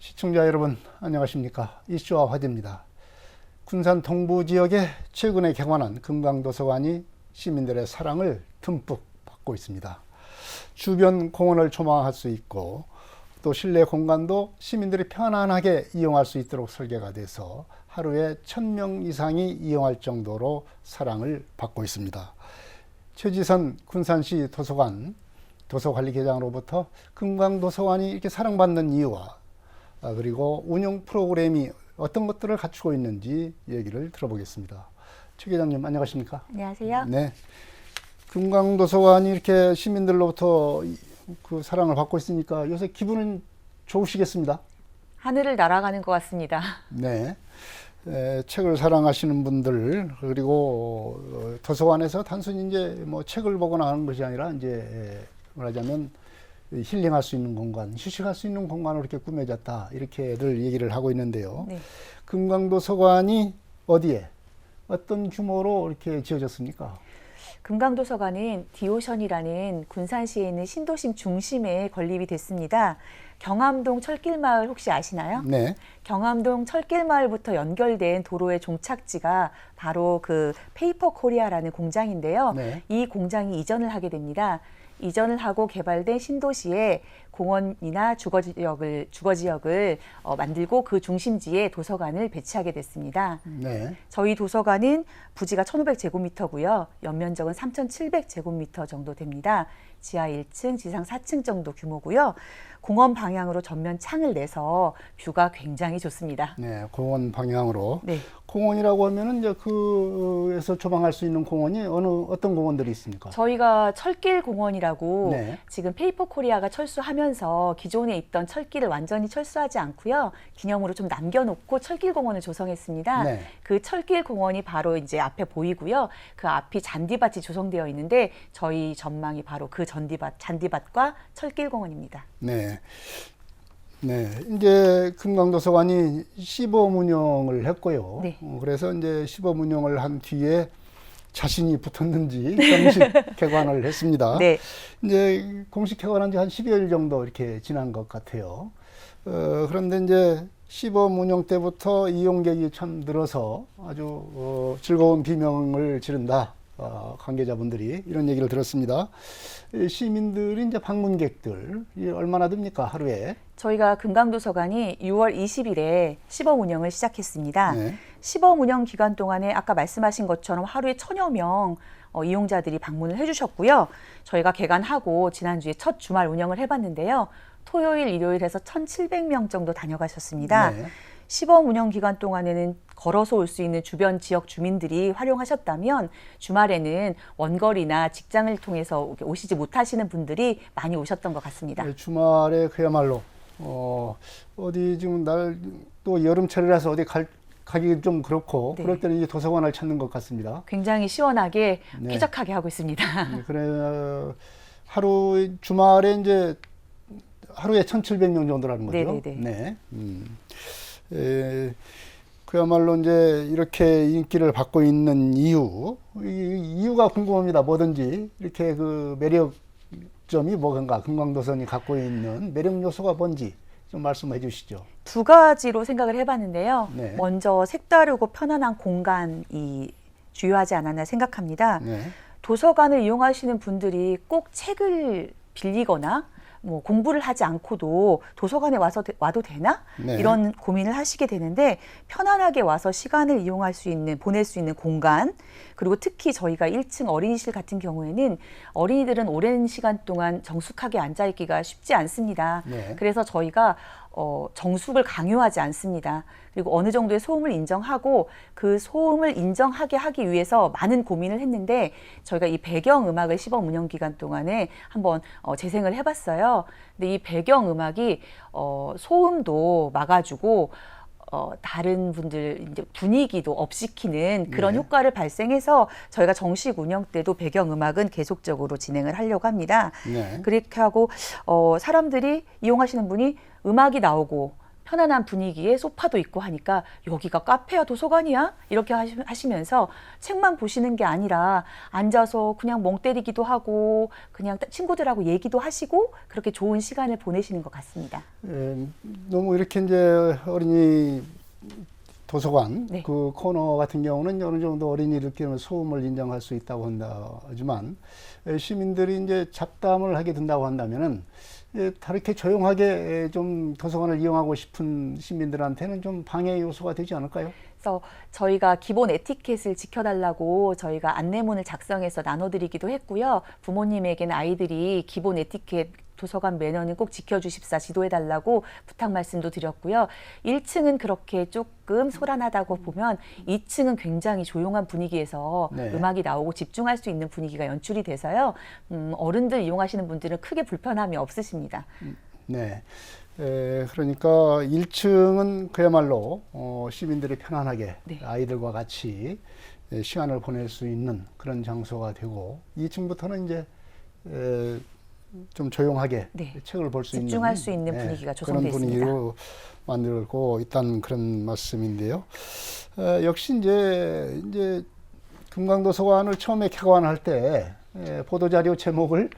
시청자 여러분 안녕하십니까. 이슈와 화제입니다. 군산 동부 지역에 최근에 개관한 금강도서관이 시민들의 사랑을 듬뿍 받고 있습니다. 주변 공원을 조망할 수 있고 또 실내 공간도 시민들이 편안하게 이용할 수 있도록 설계가 돼서 하루에 1000명 이상이 이용할 정도로 사랑을 받고 있습니다. 최지선 군산시 도서관 도서관리계장으로부터 금강도서관이 이렇게 사랑받는 이유와 그리고 운영 프로그램이 어떤 것들을 갖추고 있는지 얘기를 들어보겠습니다. 최 계장님 안녕하십니까? 안녕하세요. 네. 금강도서관이 이렇게 시민들로부터 그 사랑을 받고 있으니까 요새 기분은 좋으시겠습니다. 하늘을 날아가는 것 같습니다. 네. 책을 사랑하시는 분들 그리고 도서관에서 단순히 이제 뭐 책을 보거나 하는 것이 아니라 이제 말하자면 힐링할 수 있는 공간, 휴식할 수 있는 공간으로 이렇게 꾸며졌다 이렇게들 얘기를 하고 있는데요. 네. 금강도서관이 어디에 어떤 규모로 이렇게 지어졌습니까? 금강도서관은 디오션이라는 군산시에 있는 신도심 중심에 건립이 됐습니다. 경암동 철길마을 혹시 아시나요? 네. 경암동 철길마을부터 연결된 도로의 종착지가 바로 그 페이퍼 코리아라는 공장인데요. 네. 이 공장이 이전을 하게 됩니다. 이전을 하고 개발된 신도시에 공원이나 주거지역을 만들고 그 중심지에 도서관을 배치하게 됐습니다. 네. 저희 도서관은 부지가 1500제곱미터고요. 연면적은 3700제곱미터 정도 됩니다. 지하 1층, 지상 4층 정도 규모고요. 공원 방향으로 전면 창을 내서 뷰가 굉장히 좋습니다. 네, 공원 방향으로. 네. 공원이라고 하면은 이제 그에서 조망할 수 있는 공원이 어떤 공원들이 있습니까? 저희가 철길 공원이라고 네. 지금 페이퍼 코리아가 철수하면서 기존에 있던 철길을 완전히 철수하지 않고요. 기념으로 좀 남겨놓고 철길 공원을 조성했습니다. 네. 그 철길 공원이 바로 이제 앞에 보이고요. 그 앞이 잔디밭이 조성되어 있는데 저희 전망이 바로 그 잔디밭과 철길 공원입니다. 네. 네. 이제 금강도서관이 시범 운영을 했고요. 네. 그래서 이제 시범 운영을 한 뒤에 자신이 붙었는지 정식 개관을 했습니다. 네. 이제 공식 개관한 지 한 10여일 정도 이렇게 지난 것 같아요. 그런데 이제 시범 운영 때부터 이용객이 참 늘어서 아주 즐거운 비명을 지른다. 관계자분들이 이런 얘기를 들었습니다. 시민들이 이제 방문객들 얼마나 됩니까 하루에? 저희가 금강도서관이 6월 20일에 시범 운영을 시작했습니다. 네. 시범 운영 기간 동안에 아까 말씀하신 것처럼 하루에 1000여 명 이용자들이 방문을 해주셨고요. 저희가 개관하고 지난주에 첫 주말 운영을 해봤는데요. 토요일, 일요일 해서 1700명 정도 다녀가셨습니다. 네. 시범 운영 기간 동안에는 걸어서 올 수 있는 주변 지역 주민들이 활용하셨다면 주말에는 원거리나 직장을 통해서 오시지 못하시는 분들이 많이 오셨던 것 같습니다. 네, 주말에 그야말로 어디 지금 또 여름철이라서 어디 가기 좀 그렇고 네. 그럴 때는 이제 도서관을 찾는 것 같습니다. 굉장히 시원하게 네. 쾌적하게 하고 있습니다. 네, 그래 주말에 이제 하루에 1700명 정도라는 거죠. 네네네. 네. 그야말로 이제 이렇게 인기를 받고 있는 이유가 궁금합니다. 뭐든지 이렇게 그 매력점이 뭐가 금강도서관이 갖고 있는 매력 요소가 뭔지 좀 말씀해 주시죠. 두 가지로 생각을 해봤는데요. 네. 먼저 색다르고 편안한 공간이 주요하지 않았나 생각합니다. 네. 도서관을 이용하시는 분들이 꼭 책을 빌리거나 뭐 공부를 하지 않고도 도서관에 와도 되나? 네. 이런 고민을 하시게 되는데 편안하게 와서 시간을 이용할 수 있는, 보낼 수 있는 공간, 그리고 특히 저희가 1층 어린이실 같은 경우에는 어린이들은 오랜 시간 동안 정숙하게 앉아있기가 쉽지 않습니다. 네. 그래서 저희가 정숙을 강요하지 않습니다. 그리고 어느 정도의 소음을 인정하고 그 소음을 인정하게 하기 위해서 많은 고민을 했는데 저희가 이 배경음악을 시범 운영 기간 동안에 한번 재생을 해봤어요. 근데 이 배경음악이 소음도 막아주고 다른 분들 이제 분위기도 업시키는 그런 네. 효과를 발생해서 저희가 정식 운영 때도 배경음악은 계속적으로 진행을 하려고 합니다. 네. 그렇게 하고 사람들이 이용하시는 분이 음악이 나오고 편안한 분위기에 소파도 있고 하니까 여기가 카페야 도서관이야? 이렇게 하시면서 책만 보시는 게 아니라 앉아서 그냥 멍 때리기도 하고 그냥 친구들하고 얘기도 하시고 그렇게 좋은 시간을 보내시는 것 같습니다. 너무 이렇게 이제 어린이 도서관 네. 그 코너 같은 경우는 어느 정도 어린이들끼리는 소음을 인정할 수 있다고 한다지만 시민들이 이제 잡담을 하게 된다고 한다면은 다르게 조용하게 좀 도서관을 이용하고 싶은 시민들한테는 좀 방해 요소가 되지 않을까요? 그래서 저희가 기본 에티켓을 지켜달라고 저희가 안내문을 작성해서 나눠드리기도 했고요. 부모님에게는 아이들이 기본 에티켓 도서관 매너는 꼭 지켜주십사 지도해달라고 부탁 말씀도 드렸고요. 1층은 그렇게 조금 소란하다고 보면 2층은 굉장히 조용한 분위기에서 네. 음악이 나오고 집중할 수 있는 분위기가 연출이 돼서요. 어른들 이용하시는 분들은 크게 불편함이 없으십니다. 네. 그러니까 1층은 그야말로 시민들이 편안하게 네. 아이들과 같이 시간을 보낼 수 있는 그런 장소가 되고 2층부터는 이제 좀 조용하게 네. 책을 볼 수 있는 집중할 수 있는 분위기가 그런 조성되어 있습니다. 분위기로 만들고 있다는 그런 말씀인데요. 역시 이제 금강도서관을 처음에 개관할 때 보도자료 제목을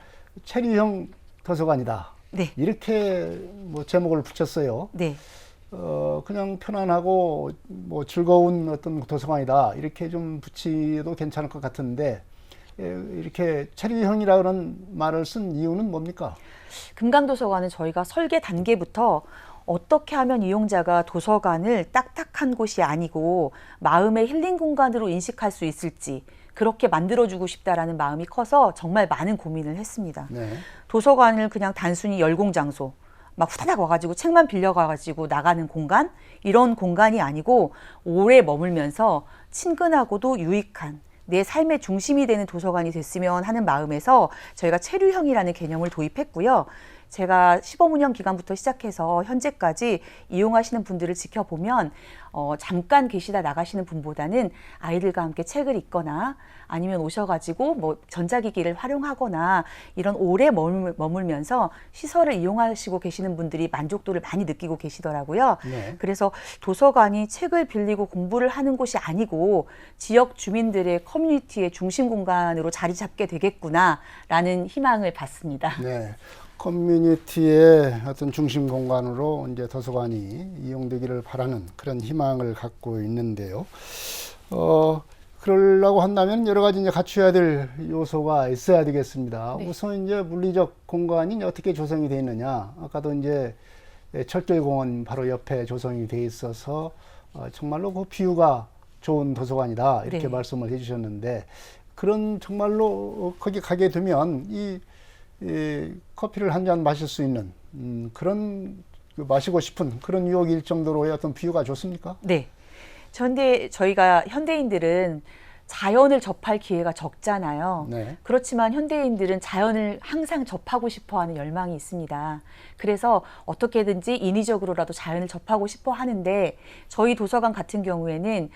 체류형 도서관이다. 네. 이렇게 뭐 제목을 붙였어요. 네. 그냥 편안하고 뭐 즐거운 어떤 도서관이다. 이렇게 좀 붙여도 괜찮을 것 같은데 이렇게 체류형이라는 말을 쓴 이유는 뭡니까? 금강도서관은 저희가 설계 단계부터 어떻게 하면 이용자가 도서관을 딱딱한 곳이 아니고 마음의 힐링 공간으로 인식할 수 있을지 그렇게 만들어주고 싶다라는 마음이 커서 정말 많은 고민을 했습니다. 네. 도서관을 그냥 단순히 열공장소, 막 후다닥 와가지고 책만 빌려가가지고 나가는 공간? 이런 공간이 아니고 오래 머물면서 친근하고도 유익한 내 삶의 중심이 되는 도서관이 됐으면 하는 마음에서 저희가 체류형이라는 개념을 도입했고요. 제가 시범 운영 기간부터 시작해서 현재까지 이용하시는 분들을 지켜보면 잠깐 계시다 나가시는 분보다는 아이들과 함께 책을 읽거나 아니면 오셔가지고 뭐 전자기기를 활용하거나 이런 오래 머물면서 시설을 이용하시고 계시는 분들이 만족도를 많이 느끼고 계시더라고요. 네. 그래서 도서관이 책을 빌리고 공부를 하는 곳이 아니고 지역 주민들의 커뮤니티의 중심 공간으로 자리 잡게 되겠구나라는 희망을 받습니다. 네. 커뮤니티의 어떤 중심 공간으로 이제 도서관이 이용되기를 바라는 그런 희망을 갖고 있는데요. 그러려고 한다면 여러 가지 이제 갖춰야 될 요소가 있어야 되겠습니다. 네. 우선 이제 물리적 공간이 이제 어떻게 조성이 되어 있느냐. 아까도 이제 철길공원 바로 옆에 조성이 되어 있어서 정말로 그 뷰가 좋은 도서관이다. 이렇게 네. 말씀을 해주셨는데 그런 정말로 거기 가게 되면 이 커피를 한 잔 마실 수 있는 그런 마시고 싶은 그런 유혹일 정도로의 어떤 뷰가 좋습니까? 네. 그런데 저희가 현대인들은 자연을 접할 기회가 적잖아요. 네. 그렇지만 현대인들은 자연을 항상 접하고 싶어하는 열망이 있습니다. 그래서 어떻게든지 인위적으로라도 자연을 접하고 싶어 하는데 저희 도서관 같은 경우에는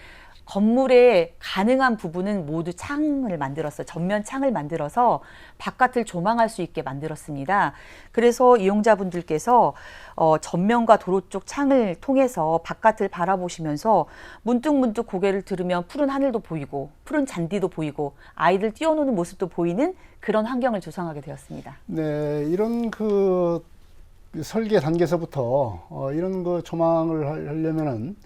건물의 가능한 부분은 모두 창을 만들었어요. 전면 창을 만들어서 바깥을 조망할 수 있게 만들었습니다. 그래서 이용자분들께서 전면과 도로 쪽 창을 통해서 바깥을 바라보시면서 문득문득 고개를 들으면 푸른 하늘도 보이고 푸른 잔디도 보이고 아이들 뛰어노는 모습도 보이는 그런 환경을 조성하게 되었습니다. 네, 이런 그 설계 단계에서부터 이런 그 조망을 하려면은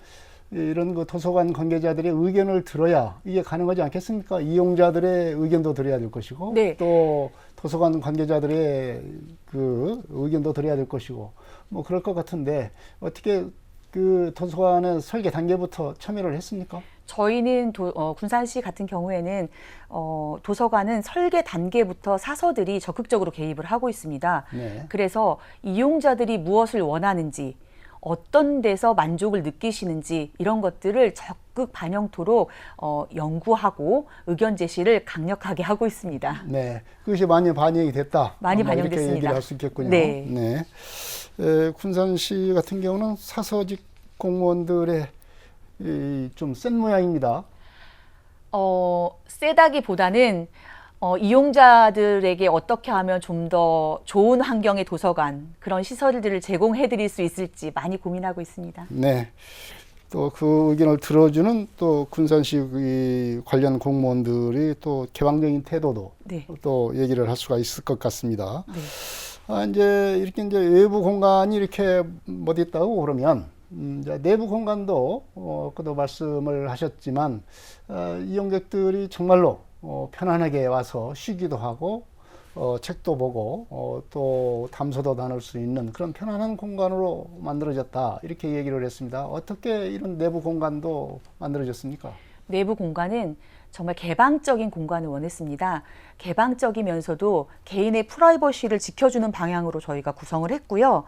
이런 그 도서관 관계자들의 의견을 들어야 이게 가능하지 않겠습니까? 이용자들의 의견도 들어야 될 것이고, 네. 또 도서관 관계자들의 그 의견도 들어야 될 것이고, 뭐 그럴 것 같은데 어떻게 그 도서관의 설계 단계부터 참여를 했습니까? 저희는 군산시 같은 경우에는 도서관은 설계 단계부터 사서들이 적극적으로 개입을 하고 있습니다. 네. 그래서 이용자들이 무엇을 원하는지 어떤 데서 만족을 느끼시는지 이런 것들을 적극 반영토록 연구하고 의견 제시를 강력하게 하고 있습니다. 네, 그것이 많이 반영이 됐다. 많이 아마 이렇게 반영됐습니다. 얘기를 할 수 있겠군요. 네. 네. 군산시 같은 경우는 사서직 공무원들의 좀 센 모양입니다. 세다기보다는 이용자들에게 어떻게 하면 좀 더 좋은 환경의 도서관, 그런 시설들을 제공해 드릴 수 있을지 많이 고민하고 있습니다. 네. 또 그 의견을 들어주는 또 군산시 이 관련 공무원들이 또 개방적인 태도도 네. 또 얘기를 할 수가 있을 것 같습니다. 네. 이제 이렇게 이제 외부 공간이 이렇게 어디 있다고 그러면 이제 내부 공간도 그도 말씀을 하셨지만 이용객들이 정말로 편안하게 와서 쉬기도 하고 책도 보고 또 담소도 나눌 수 있는 그런 편안한 공간으로 만들어졌다 이렇게 얘기를 했습니다. 어떻게 이런 내부 공간도 만들어졌습니까? 내부 공간은 정말 개방적인 공간을 원했습니다. 개방적이면서도 개인의 프라이버시를 지켜주는 방향으로 저희가 구성을 했고요.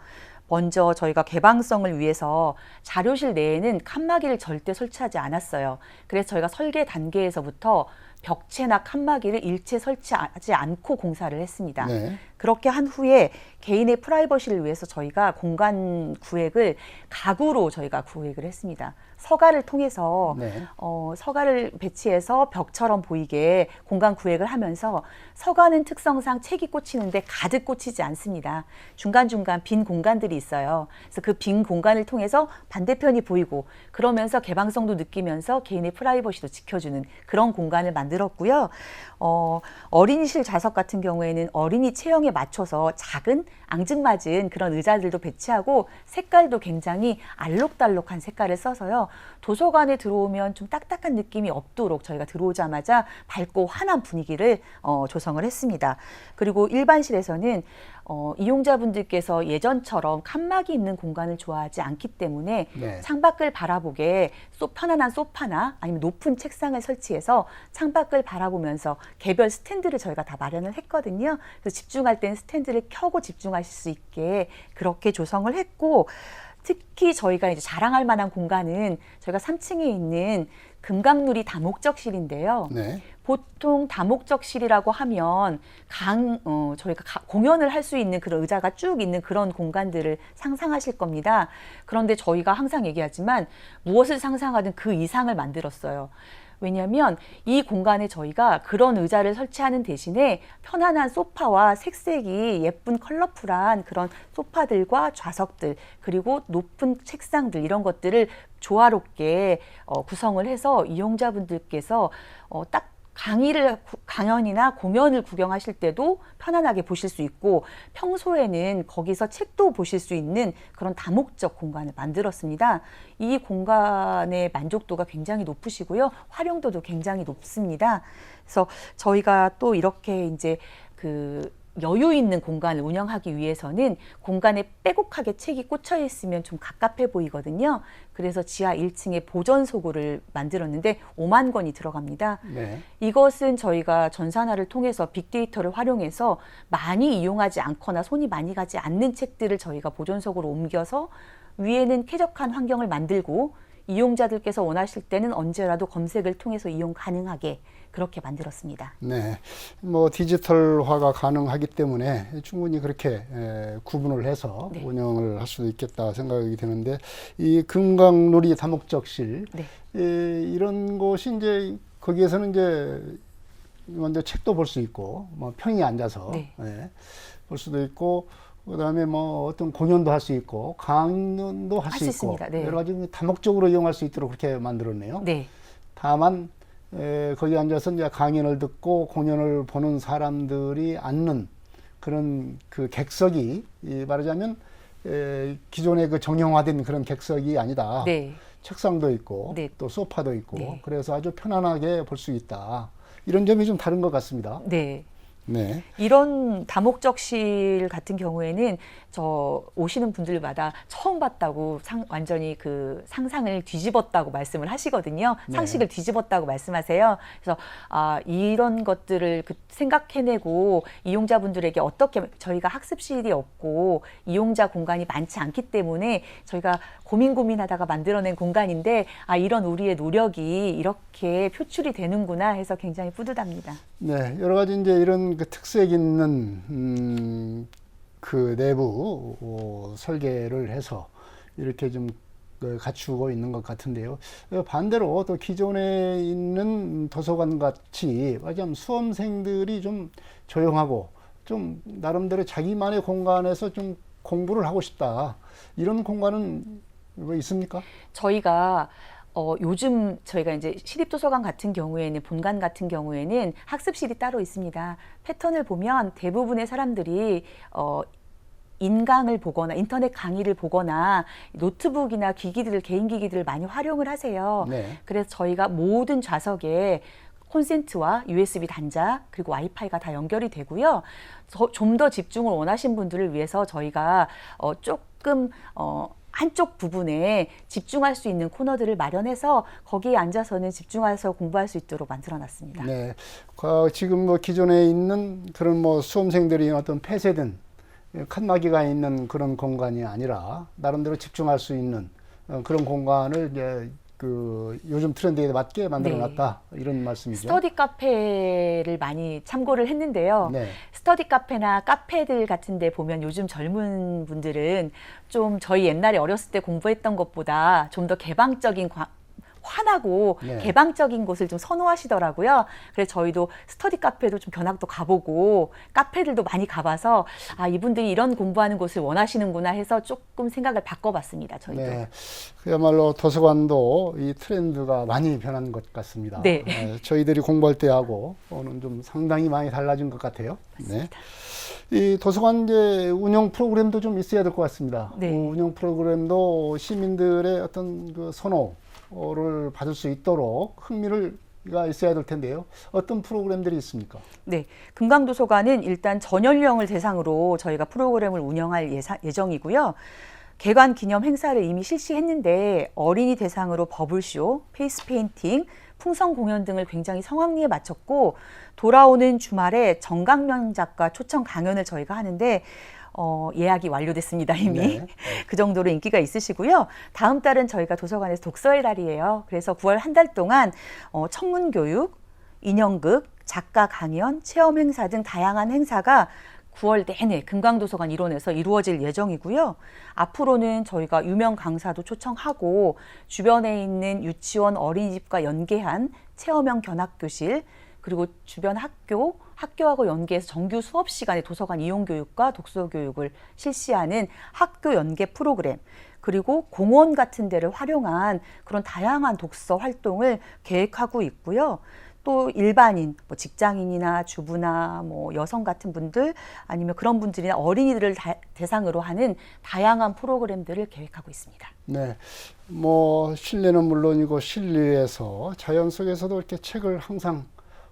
먼저 저희가 개방성을 위해서 자료실 내에는 칸막이를 절대 설치하지 않았어요. 그래서 저희가 설계 단계에서부터 벽체나 칸막이를 일체 설치하지 않고 공사를 했습니다. 네. 그렇게 한 후에 개인의 프라이버시를 위해서 저희가 공간 구획을 가구로 저희가 구획을 했습니다. 서가를 통해서 네. 서가를 배치해서 벽처럼 보이게 공간 구획을 하면서 서가는 특성상 책이 꽂히는데 가득 꽂히지 않습니다. 중간중간 빈 공간들이 있어요. 그래서 그 빈 공간을 통해서 반대편이 보이고 그러면서 개방성도 느끼면서 개인의 프라이버시도 지켜주는 그런 공간을 만들었고요. 어린이실 좌석 같은 경우에는 어린이 체형에 맞춰서 작은 앙증맞은 그런 의자들도 배치하고 색깔도 굉장히 알록달록한 색깔을 써서요. 도서관에 들어오면 좀 딱딱한 느낌이 없도록 저희가 들어오자마자 밝고 환한 분위기를 조성을 했습니다. 그리고 일반실에서는 이용자분들께서 예전처럼 칸막이 있는 공간을 좋아하지 않기 때문에 네. 창밖을 바라보게 편안한 소파나 아니면 높은 책상을 설치해서 창밖을 바라보면서 개별 스탠드를 저희가 다 마련을 했거든요. 그래서 집중할 때는 스탠드를 켜고 집중하실 수 있게 그렇게 조성을 했고, 특히 저희가 이제 자랑할 만한 공간은 저희가 3층에 있는 금강누리 다목적실인데요. 네. 보통 다목적실이라고 하면 저희가 공연을 할 수 있는 그런 의자가 쭉 있는 그런 공간들을 상상하실 겁니다. 그런데 저희가 항상 얘기하지만 무엇을 상상하든 그 이상을 만들었어요. 왜냐하면 이 공간에 저희가 그런 의자를 설치하는 대신에 편안한 소파와 색색이 예쁜 컬러풀한 그런 소파들과 좌석들, 그리고 높은 책상들, 이런 것들을 조화롭게 구성을 해서 이용자분들께서 딱 강연이나 공연을 구경하실 때도 편안하게 보실 수 있고, 평소에는 거기서 책도 보실 수 있는 그런 다목적 공간을 만들었습니다. 이 공간의 만족도가 굉장히 높으시고요. 활용도도 굉장히 높습니다. 그래서 저희가 또 이렇게 이제 여유 있는 공간을 운영하기 위해서는 공간에 빼곡하게 책이 꽂혀 있으면 좀 갑갑해 보이거든요. 그래서 지하 1층에 보존소고를 만들었는데 5만 권이 들어갑니다. 네. 이것은 저희가 전산화를 통해서 빅데이터를 활용해서 많이 이용하지 않거나 손이 많이 가지 않는 책들을 저희가 보존소고로 옮겨서 위에는 쾌적한 환경을 만들고, 이용자들께서 원하실 때는 언제라도 검색을 통해서 이용 가능하게 그렇게 만들었습니다. 네. 뭐 디지털화가 가능하기 때문에 충분히 그렇게 구분을 해서 네. 운영을 할 수도 있겠다 생각이 드는데, 이 금강누리 다목적실 네. 이런 곳이 이제 거기에서는 이제 먼저 책도 볼 수 있고 뭐 편히 앉아서 네. 볼 수도 있고, 그다음에 뭐 어떤 공연도 할 수 있고 강연도 할 수 있고 있습니다. 네. 여러 가지 다목적으로 이용할 수 있도록 그렇게 만들었네요. 네. 다만 거기 앉아서 이제 강연을 듣고 공연을 보는 사람들이 앉는 그런 그 객석이 말하자면 기존의 그 정형화된 그런 객석이 아니다. 네. 책상도 있고 네. 또 소파도 있고 네. 그래서 아주 편안하게 볼 수 있다. 이런 점이 좀 다른 것 같습니다. 네. 네. 이런 다목적실 같은 경우에는 오시는 분들마다 처음 봤다고 완전히 그 상상을 뒤집었다고 말씀을 하시거든요. 네. 상식을 뒤집었다고 말씀하세요. 그래서 이런 것들을 생각해내고 이용자분들에게 어떻게, 저희가 학습실이 없고 이용자 공간이 많지 않기 때문에 저희가 고민하다가 만들어낸 공간인데, 이런 우리의 노력이 이렇게 표출이 되는구나 해서 굉장히 뿌듯합니다. 네, 여러 가지 이제 이런 그 특색 있는 그 내부 설계를 해서 이렇게 좀 갖추고 있는 것 같은데요. 반대로 또 기존에 있는 도서관 같이 마치 수험생들이 좀 조용하고 좀 나름대로 자기만의 공간에서 좀 공부를 하고 싶다. 이런 공간은 뭐 있습니까? 저희가 요즘 저희가 이제 시립도서관 같은 경우에는 본관 같은 경우에는 학습실이 따로 있습니다. 패턴을 보면 대부분의 사람들이 인강을 보거나 인터넷 강의를 보거나 노트북이나 기기들을 개인 기기들을 많이 활용을 하세요. 네. 그래서 저희가 모든 좌석에 콘센트와 USB 단자 그리고 와이파이가 다 연결이 되고요. 좀 더 집중을 원하신 분들을 위해서 저희가 조금 한쪽 부분에 집중할 수 있는 코너들을 마련해서 거기에 앉아서는 집중해서 공부할 수 있도록 만들어놨습니다. 네. 지금 뭐 기존에 있는 그런 뭐 수험생들이 어떤 폐쇄된 칸막이가 있는 그런 공간이 아니라 나름대로 집중할 수 있는 그런 공간을 이제 그 요즘 트렌드에 맞게 만들어놨다. 네. 이런 말씀이죠. 스터디 카페를 많이 참고를 했는데요. 네. 스터디 카페나 카페들 같은 데 보면 요즘 젊은 분들은 좀 저희 옛날에 어렸을 때 공부했던 것보다 좀 더 개방적인 환하고 네. 개방적인 곳을 좀 선호하시더라고요. 그래서 저희도 스터디 카페도 좀 견학도 가보고 카페들도 많이 가봐서 이분들이 이런 공부하는 곳을 원하시는구나 해서 조금 생각을 바꿔봤습니다. 저희도. 네. 그야말로 도서관도 이 트렌드가 많이 변한 것 같습니다. 네. 저희들이 공부할 때하고는 좀 상당히 많이 달라진 것 같아요. 맞습니다. 네. 이 도서관 이제 운영 프로그램도 좀 있어야 될 것 같습니다. 네. 운영 프로그램도 시민들의 어떤 그 선호를 받을 수 있도록 흥미가 있어야 될 텐데요. 어떤 프로그램들이 있습니까? 네, 금강도서관은 일단 전 연령을 대상으로 저희가 프로그램을 운영할 예정이고요. 개관 기념 행사를 이미 실시했는데 어린이 대상으로 버블쇼, 페이스 페인팅, 풍선 공연 등을 굉장히 성황리에 마쳤고 돌아오는 주말에 정강명 작가 초청 강연을 저희가 하는데 예약이 완료됐습니다, 이미. 네. 그 정도로 인기가 있으시고요. 다음 달은 저희가 도서관에서 독서의 달이에요. 그래서 9월 한 달 동안 청문교육, 인형극, 작가 강연, 체험 행사 등 다양한 행사가 9월 내내 금강도서관 일원에서 이루어질 예정이고요. 앞으로는 저희가 유명 강사도 초청하고 주변에 있는 유치원 어린이집과 연계한 체험형 견학교실 그리고 주변 학교하고 연계해서 정규 수업 시간에 도서관 이용 교육과 독서 교육을 실시하는 학교 연계 프로그램 그리고 공원 같은 데를 활용한 그런 다양한 독서 활동을 계획하고 있고요. 또 일반인, 뭐 직장인이나 주부나 뭐 여성 같은 분들 아니면 그런 분들이나 어린이들을 대상으로 하는 다양한 프로그램들을 계획하고 있습니다. 네, 뭐 실내는 물론이고 실내에서 자연 속에서도 이렇게 책을 항상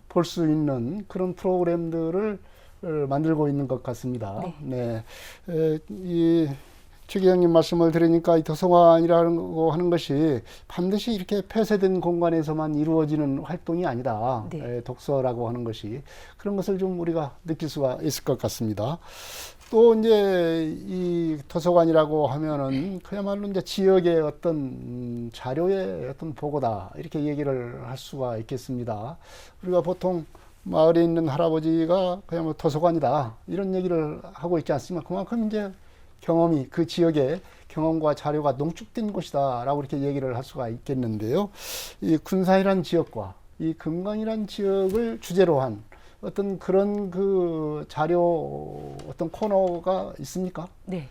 볼 수 있는 그런 프로그램들을 만들고 있는 것 같습니다. 네. 이 최 기자님 말씀을 들으니까 이 도서관이라고 하는 것이 반드시 이렇게 폐쇄된 공간에서만 이루어지는 활동이 아니다. 네. 독서라고 하는 것이 그런 것을 좀 우리가 느낄 수가 있을 것 같습니다. 또 이제 이 도서관이라고 하면은 그야말로 이제 지역의 어떤 자료의 어떤 보고다 이렇게 얘기를 할 수가 있겠습니다. 우리가 보통 마을에 있는 할아버지가 그야말로 도서관이다 이런 얘기를 하고 있지 않습니까? 그만큼 이제 경험이 그 지역의 경험과 자료가 농축된 곳이다라고 이렇게 얘기를 할 수가 있겠는데요. 이 군산이란 지역과 이 금강이란 지역을 주제로 한 어떤 그런 그 자료 어떤 코너가 있습니까? 네.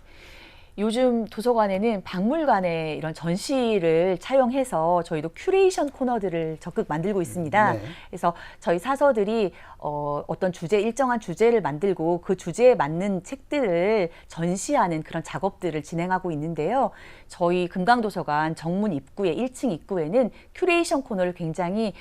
요즘 도서관에는 박물관의 이런 전시를 차용해서 저희도 큐레이션 코너들을 적극 만들고 있습니다. 네. 그래서 저희 사서들이 어떤 일정한 주제를 만들고 그 주제에 맞는 책들을 전시하는 그런 작업들을 진행하고 있는데요. 저희 금강도서관 정문 입구에 1층 입구에는 큐레이션 코너를 굉장히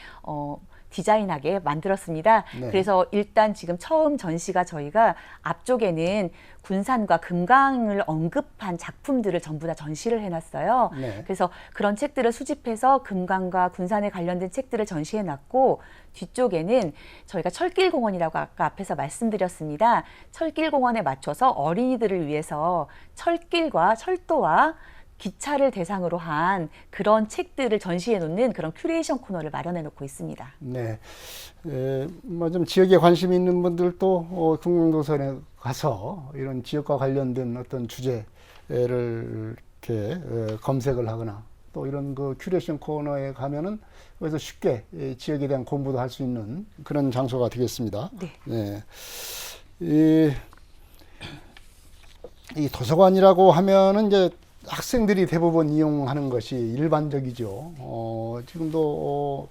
디자인하게 만들었습니다. 네. 그래서 일단 지금 처음 전시가 저희가 앞쪽에는 군산과 금강을 언급한 작품들을 전부 다 전시를 해놨어요. 네. 그래서 그런 책들을 수집해서 금강과 군산에 관련된 책들을 전시해놨고 뒤쪽에는 저희가 철길공원이라고 아까 앞에서 말씀드렸습니다. 철길공원에 맞춰서 어린이들을 위해서 철길과 철도와 기차를 대상으로 한 그런 책들을 전시해 놓는 그런 큐레이션 코너를 마련해 놓고 있습니다. 네. 뭐 좀 지역에 관심이 있는 분들도 금강도서관에 가서 이런 지역과 관련된 어떤 주제를 이렇게 검색을 하거나 또 이런 그 큐레이션 코너에 가면은 그래서 쉽게 지역에 대한 공부도 할 수 있는 그런 장소가 되겠습니다. 네. 네. 이 도서관이라고 하면은 이제 학생들이 대부분 이용하는 것이 일반적이죠. 지금도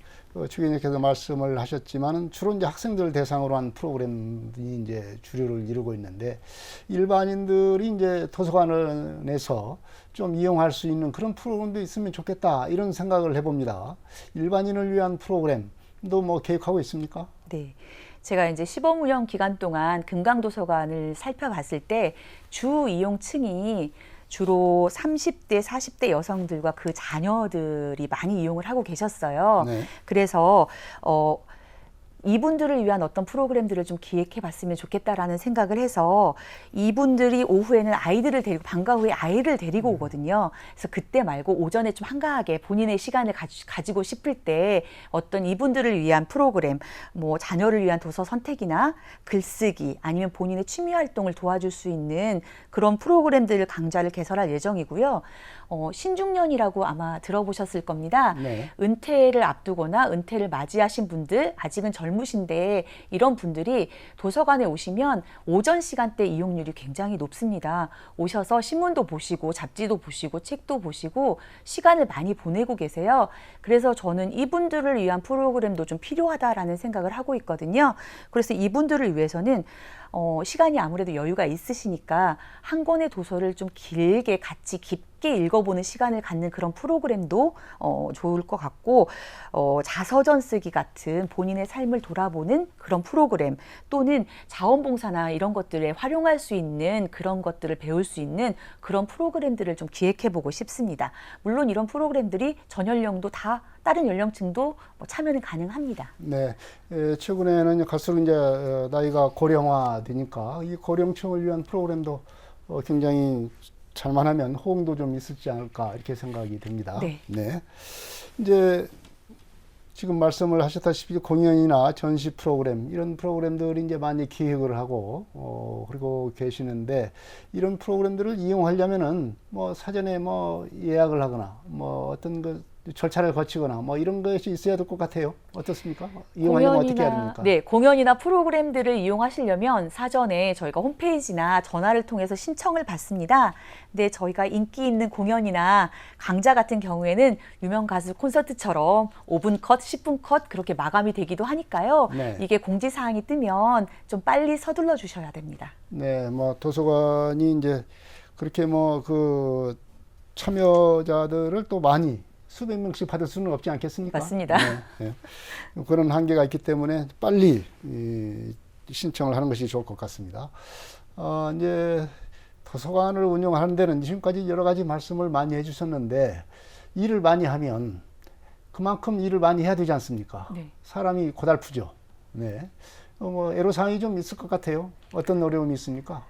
추기님께서 말씀을 하셨지만은 주로 이제 학생들 대상으로 한 프로그램이 이제 주류를 이루고 있는데 일반인들이 이제 도서관에서 좀 이용할 수 있는 그런 프로그램도 있으면 좋겠다 이런 생각을 해봅니다. 일반인을 위한 프로그램도 뭐 계획하고 있습니까? 네. 제가 이제 시범 운영 기간 동안 금강도서관을 살펴봤을 때 주 이용층이 주로 30대, 40대 여성들과 그 자녀들이 많이 이용을 하고 계셨어요. 네. 그래서 이분들을 위한 어떤 프로그램들을 좀 기획해 봤으면 좋겠다라는 생각을 해서 이분들이 오후에는 아이들을 데리고 방과 후에 아이를 데리고 오거든요. 그래서 그때 말고 오전에 좀 한가하게 본인의 시간을 가지고 싶을 때 어떤 이분들을 위한 프로그램, 뭐 자녀를 위한 도서 선택이나 글쓰기 아니면 본인의 취미 활동을 도와줄 수 있는 그런 프로그램들을 강좌를 개설할 예정이고요. 신중년이라고 아마 들어보셨을 겁니다. 네. 은퇴를 앞두거나 은퇴를 맞이하신 분들, 아직은 젊으신데 이런 분들이 도서관에 오시면 오전 시간대 이용률이 굉장히 높습니다. 오셔서 신문도 보시고 잡지도 보시고 책도 보시고 시간을 많이 보내고 계세요. 그래서 저는 이분들을 위한 프로그램도 좀 필요하다라는 생각을 하고 있거든요. 그래서 이분들을 위해서는 시간이 아무래도 여유가 있으시니까 한 권의 도서를 좀 길게 같이 깊게 읽어보는 시간을 갖는 그런 프로그램도 좋을 것 같고 자서전 쓰기 같은 본인의 삶을 돌아보는 그런 프로그램 또는 자원봉사나 이런 것들에 활용할 수 있는 그런 것들을 배울 수 있는 그런 프로그램들을 좀 기획해보고 싶습니다. 물론 이런 프로그램들이 전 연령도 다 다른 연령층도 참여는 가능합니다. 네, 최근에는 갈수록 이제 나이가 고령화되니까 이 고령층을 위한 프로그램도 굉장히 잘만 하면 호응도 좀 있을지 않을까 이렇게 생각이 됩니다. 네. 네. 이제 지금 말씀을 하셨다시피 공연이나 전시 프로그램 이런 프로그램들이 이제 많이 기획을 하고 그리고 계시는데 이런 프로그램들을 이용하려면은 뭐 사전에 뭐 예약을 하거나 뭐 어떤 그 절차를 거치거나 뭐 이런 것이 있어야 될 것 같아요. 어떻습니까? 이용하려면 어떻게 해야 됩니까? 네, 공연이나 프로그램들을 이용하시려면 사전에 저희가 홈페이지나 전화를 통해서 신청을 받습니다. 근데 저희가 인기 있는 공연이나 강좌 같은 경우에는 유명 가수 콘서트처럼 5분 컷, 10분 컷 그렇게 마감이 되기도 하니까요. 네. 이게 공지사항이 뜨면 좀 빨리 서둘러 주셔야 됩니다. 네, 뭐 도서관이 이제 그렇게 뭐 그 참여자들을 또 많이 수백 명씩 받을 수는 없지 않겠습니까? 맞습니다. 네, 네. 그런 한계가 있기 때문에 빨리 신청을 하는 것이 좋을 것 같습니다. 이제 도서관을 운영하는 데는 지금까지 여러 가지 말씀을 많이 해주셨는데 일을 많이 하면 그만큼 일을 많이 해야 되지 않습니까? 네. 사람이 고달프죠. 네. 뭐 애로사항이 좀 있을 것 같아요. 어떤 어려움이 있습니까?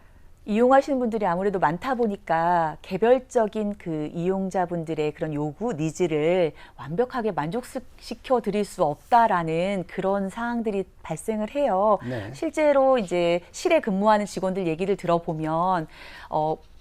이용하시는 분들이 아무래도 많다 보니까 개별적인 그 이용자분들의 그런 요구, 니즈를 완벽하게 만족시켜 드릴 수 없다라는 그런 사항들이 발생을 해요. 네. 실제로 이제 실에 근무하는 직원들 얘기를 들어보면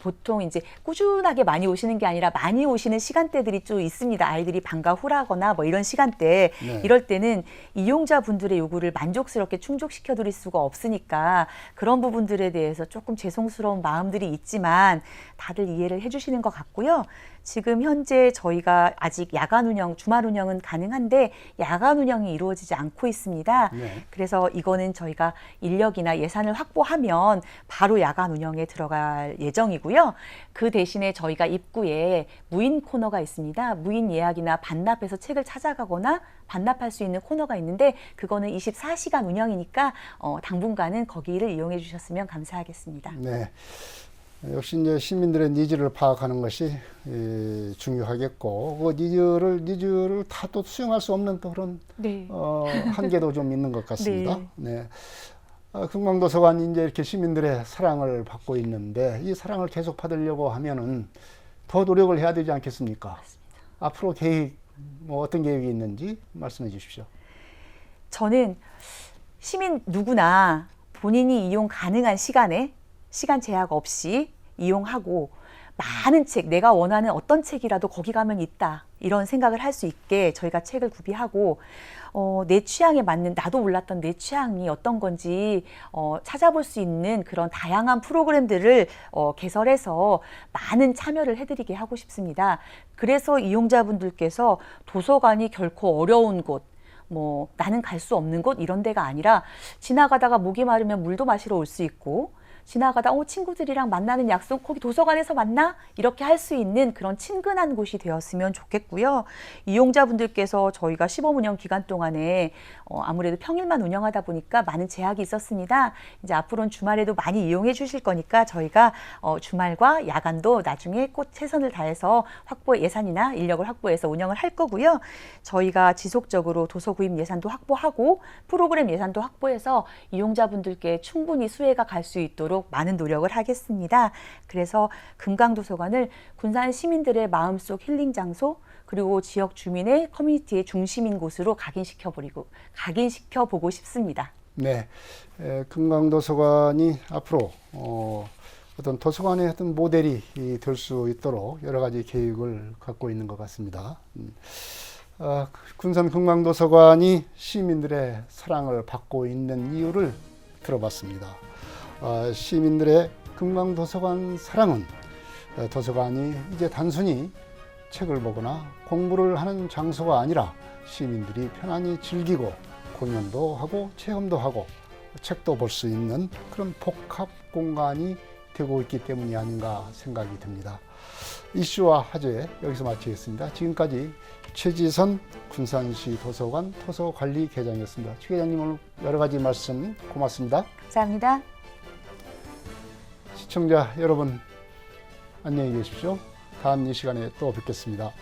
보통 이제 꾸준하게 많이 오시는 게 아니라 많이 오시는 시간대들이 좀 있습니다. 아이들이 방과 후라거나 뭐 이런 시간대. 네. 이럴 때는 이용자분들의 요구를 만족스럽게 충족시켜 드릴 수가 없으니까 그런 부분들에 대해서 조금 죄송스러운 마음들이 있지만 다들 이해를 해주시는 것 같고요. 지금 현재 저희가 아직 야간 운영, 주말 운영은 가능한데 야간 운영이 이루어지지 않고 있습니다. 네. 그래서 이거는 저희가 인력이나 예산을 확보하면 바로 야간 운영에 들어갈 예정이고요. 그 대신에 저희가 입구에 무인 코너가 있습니다. 무인 예약이나 반납해서 책을 찾아가거나 반납할 수 있는 코너가 있는데 그거는 24시간 운영이니까 당분간은 거기를 이용해 주셨으면 감사하겠습니다. 네. 역시 이제 시민들의 니즈를 파악하는 것이 중요하겠고 그 니즈를 다 또 수용할 수 없는 또 그런 네. 한계도 좀 있는 것 같습니다. 네. 금강도서관이 이제 이렇게 시민들의 사랑을 받고 있는데 이 사랑을 계속 받으려고 하면은 더 노력을 해야 되지 않겠습니까? 맞습니다. 앞으로 계획 뭐 어떤 계획이 있는지 말씀해 주십시오. 저는 시민 누구나 본인이 이용 가능한 시간에 시간 제약 없이 이용하고 많은 책, 내가 원하는 어떤 책이라도 거기 가면 있다. 이런 생각을 할 수 있게 저희가 책을 구비하고 내 취향에 맞는, 나도 몰랐던 내 취향이 어떤 건지 찾아볼 수 있는 그런 다양한 프로그램들을 개설해서 많은 참여를 해드리게 하고 싶습니다. 그래서 이용자분들께서 도서관이 결코 어려운 곳, 뭐 나는 갈 수 없는 곳 이런 데가 아니라 지나가다가 목이 마르면 물도 마시러 올 수 있고, 지나가다 친구들이랑 만나는 약속 거기 도서관에서 만나? 이렇게 할 수 있는 그런 친근한 곳이 되었으면 좋겠고요. 이용자분들께서 저희가 시범 운영 기간 동안에 아무래도 평일만 운영하다 보니까 많은 제약이 있었습니다. 이제 앞으로는 주말에도 많이 이용해 주실 거니까 저희가 주말과 야간도 나중에 꼭 최선을 다해서 예산이나 인력을 확보해서 운영을 할 거고요. 저희가 지속적으로 도서 구입 예산도 확보하고 프로그램 예산도 확보해서 이용자분들께 충분히 수혜가 갈 수 있도록 많은 노력을 하겠습니다. 그래서 금강도서관을 군산 시민들의 마음속 힐링 장소, 그리고 지역 주민의 커뮤니티의 중심인 곳으로 각인시켜보고 싶습니다. 네, 금강도서관이 앞으로 어떤 도서관의 어떤 모델이 될 수 있도록 여러 가지 계획을 갖고 있는 것 같습니다. 군산 금강도서관이 시민들의 사랑을 받고 있는 이유를 들어봤습니다. 시민들의 금강도서관 사랑은 도서관이 이제 단순히 책을 보거나 공부를 하는 장소가 아니라 시민들이 편안히 즐기고 공연도 하고 체험도 하고 책도 볼 수 있는 그런 복합 공간이 되고 있기 때문이 아닌가 생각이 듭니다. 이슈와 화제 여기서 마치겠습니다. 지금까지 최지선 군산시 도서관 도서관리계장이었습니다. 최 계장님 오늘 여러 가지 말씀 고맙습니다. 감사합니다. 시청자 여러분 안녕히 계십시오. 다음 이 시간에 또 뵙겠습니다.